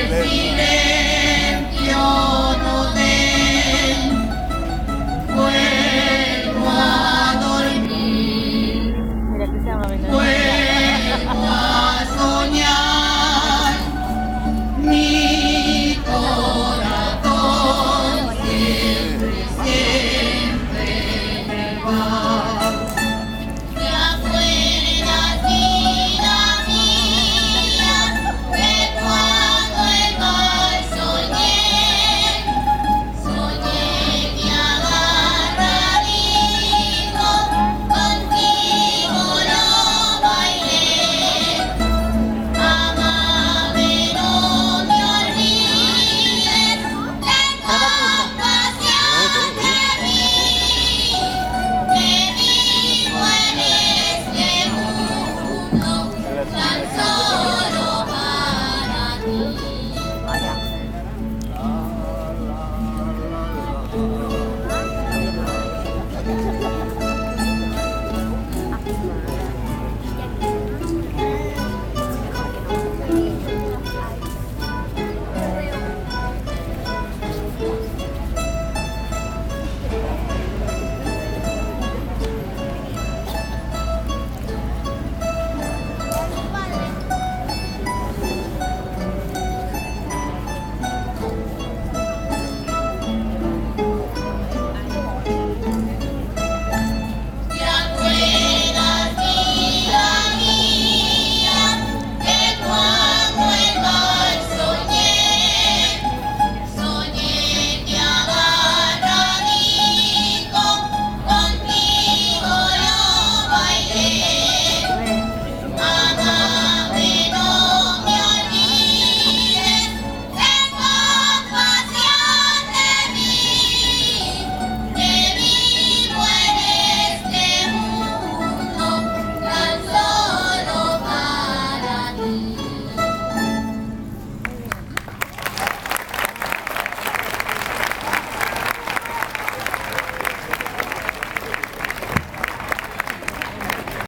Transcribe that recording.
silencio total, vuelvo a dormir, vuelvo a soñar, mi corazón siempre, siempre me va. ¿Te acuerdas, vida mía, de cuando el mar soñé? Soñé que agarradito contigo lo bailé. Amame, no me olvides de compasión de mí, que vivo en este mundo tan solo para ti.